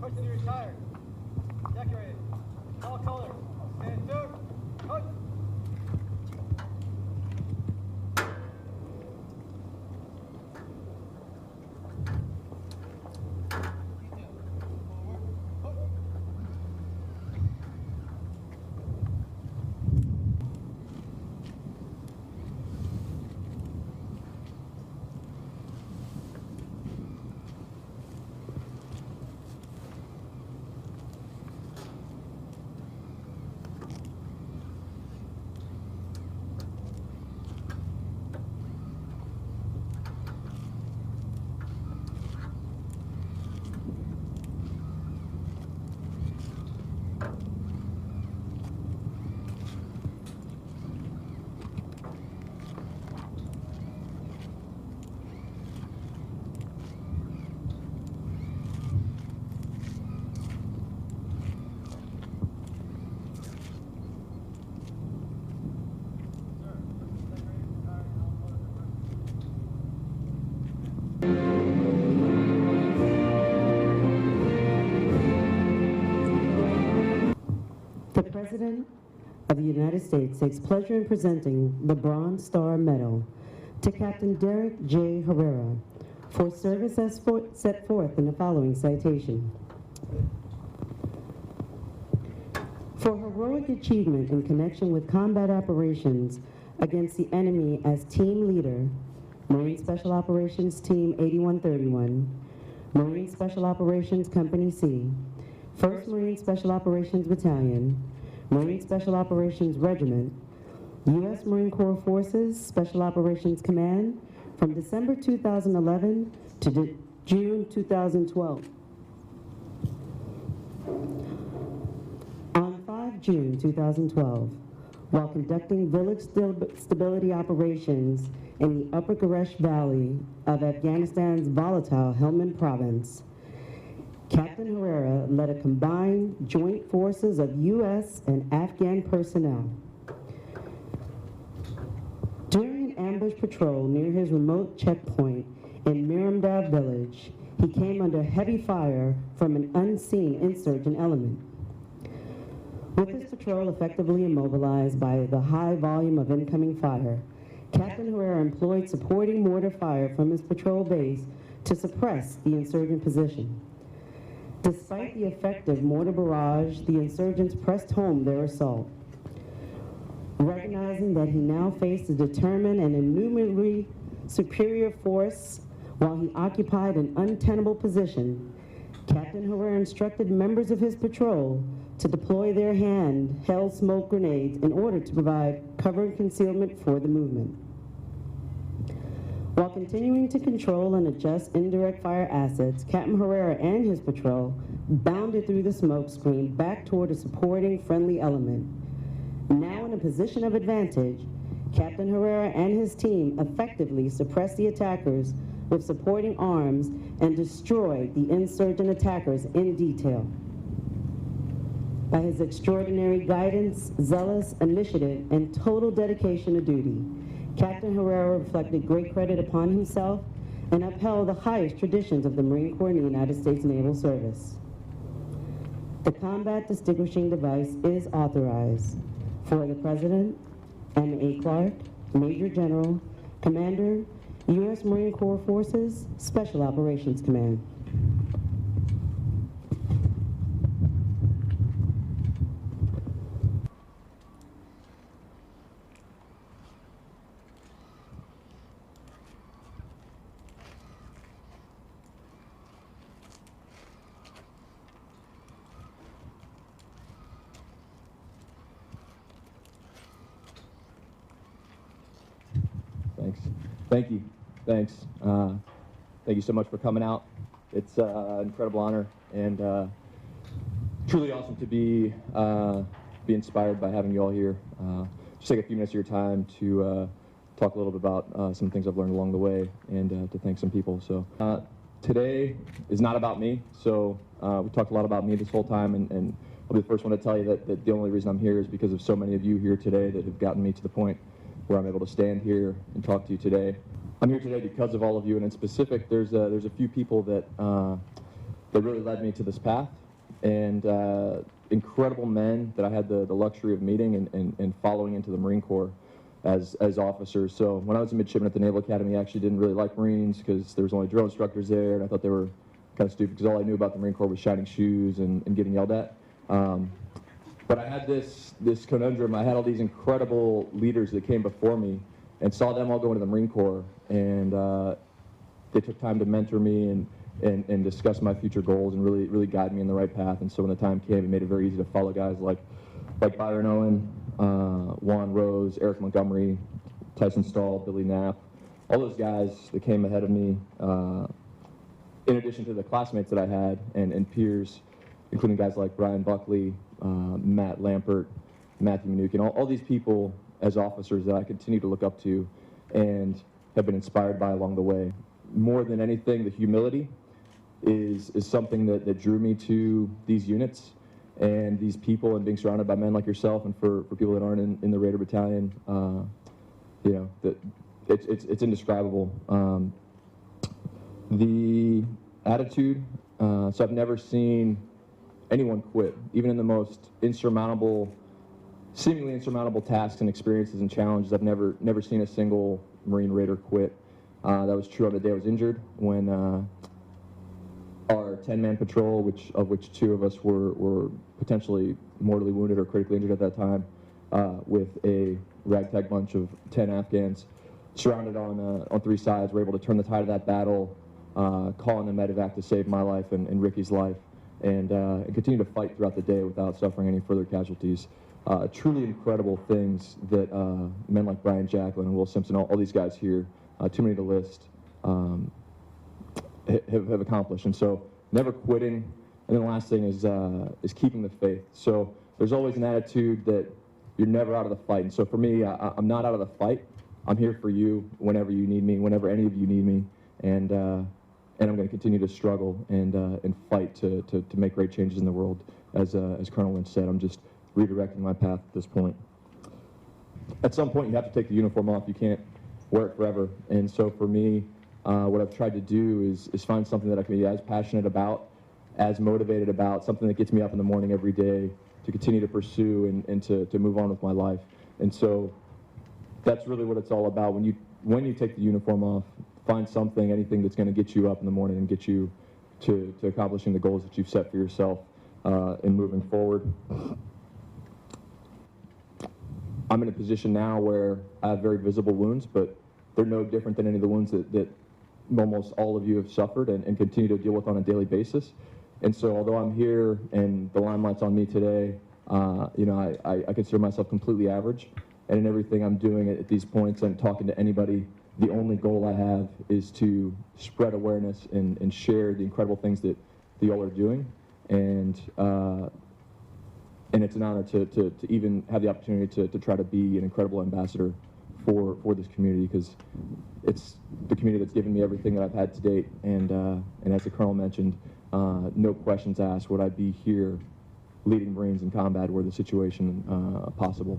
Infantry retired. Decorated. All colors. Stand to. Cut. The President of the United States takes pleasure in presenting the Bronze Star Medal to Captain Derek J. Herrera for service as set forth in the following citation. For heroic achievement in connection with combat operations against the enemy as team leader, Marine Special Operations Team 8131, Marine Special Operations Company C, 1st Marine Special Operations Battalion, Marine Special Operations Regiment, U.S. Marine Corps Forces Special Operations Command from December 2011 to June 2012. On 5 June 2012, while conducting village stability operations in the Upper Garesh Valley of Afghanistan's volatile Helmand Province, Captain Herrera led a combined joint forces of U.S. and Afghan personnel. During an ambush patrol near his remote checkpoint in Miramdab village, he came under heavy fire from an unseen insurgent element. With his patrol effectively immobilized by the high volume of incoming fire, Captain Herrera employed supporting mortar fire from his patrol base to suppress the insurgent position. Despite the effective mortar barrage, the insurgents pressed home their assault. Recognizing that he now faced a determined and innumerably superior force while he occupied an untenable position, Captain Herrera instructed members of his patrol to deploy their hand-held smoke grenades in order to provide cover and concealment for the movement. While continuing to control and adjust indirect fire assets, Captain Herrera and his patrol bounded through the smoke screen back toward a supporting friendly element. Now in a position of advantage, Captain Herrera and his team effectively suppressed the attackers with supporting arms and destroyed the insurgent attackers in detail. By his extraordinary guidance, zealous initiative, and total dedication to duty, Captain Herrera reflected great credit upon himself and upheld the highest traditions of the Marine Corps and the United States Naval Service. The combat distinguishing device is authorized for the President, M.A. Clark, Major General, Commander, U.S. Marine Corps Forces, Special Operations Command. Thanks. Thank you. Thanks. Thank you so much for coming out. It's an incredible honor and truly awesome to be inspired by having you all here. Just take a few minutes of your time to talk a little bit about some things I've learned along the way and to thank some people. So today is not about me. So we talked a lot about me this whole time, and I'll be the first one to tell you that the only reason I'm here is because of so many of you here today that have gotten me to the point where I'm able to stand here and talk to you today. I'm here today because of all of you, and in specific, there's a few people that that really led me to this path, and incredible men that I had the luxury of meeting and following into the Marine Corps as officers. So when I was a midshipman at the Naval Academy, I actually didn't really like Marines because there was only drill instructors there, and I thought they were kind of stupid because all I knew about the Marine Corps was shining shoes and getting yelled at. But I had this conundrum. I had all these incredible leaders that came before me and saw them all go into the Marine Corps, and they took time to mentor me and discuss my future goals and really guide me in the right path. And so when the time came, it made it very easy to follow guys like Byron Owen, Juan Rose, Eric Montgomery, Tyson Stahl, Billy Knapp, all those guys that came ahead of me, in addition to the classmates that I had and peers, including guys like Brian Buckley, Matt Lampert, Matthew Mnuchin, all these people as officers that I continue to look up to and have been inspired by along the way. More than anything, the humility is something that drew me to these units and these people, and being surrounded by men like yourself, and for people that aren't in the Raider Battalion, you know, it's indescribable. The attitude, so I've never seen anyone quit, even in the most seemingly insurmountable tasks and experiences and challenges. I've never seen a single Marine Raider quit. That was true on the day I was injured, when our 10-man patrol, of which 2 of us were potentially mortally wounded or critically injured at that time, with a ragtag bunch of 10 Afghans surrounded on 3 sides, were able to turn the tide of that battle, call in a medevac to save my life and Ricky's life, and continue to fight throughout the day without suffering any further casualties. Truly incredible things that men like Brian Jacklin and Will Simpson, all these guys here, too many to list, have accomplished. And so never quitting. And then the last thing is keeping the faith. So there's always an attitude that you're never out of the fight. And so for me, I'm not out of the fight. I'm here for you whenever you need me, whenever any of you need me. And I'm going to continue to struggle and fight to make great changes in the world. As Colonel Lynch said, I'm just redirecting my path at this point. At some point, you have to take the uniform off. You can't wear it forever. And so for me, what I've tried to do is find something that I can be as passionate about, as motivated about, something that gets me up in the morning every day to continue to pursue and to move on with my life. And so that's really what it's all about. When you take the uniform off, find something, anything that's going to get you up in the morning and get you to accomplishing the goals that you've set for yourself and moving forward. I'm in a position now where I have very visible wounds, but they're no different than any of the wounds that almost all of you have suffered and continue to deal with on a daily basis. And so although I'm here and the limelight's on me today, you know, I consider myself completely average. And in everything I'm doing at these points and talking to anybody, the only goal I have is to spread awareness and share the incredible things that y'all are doing. And it's an honor to even have the opportunity to try to be an incredible ambassador for this community, because it's the community that's given me everything that I've had to date. And as the Colonel mentioned, no questions asked would I be here leading Marines in combat were the situation possible.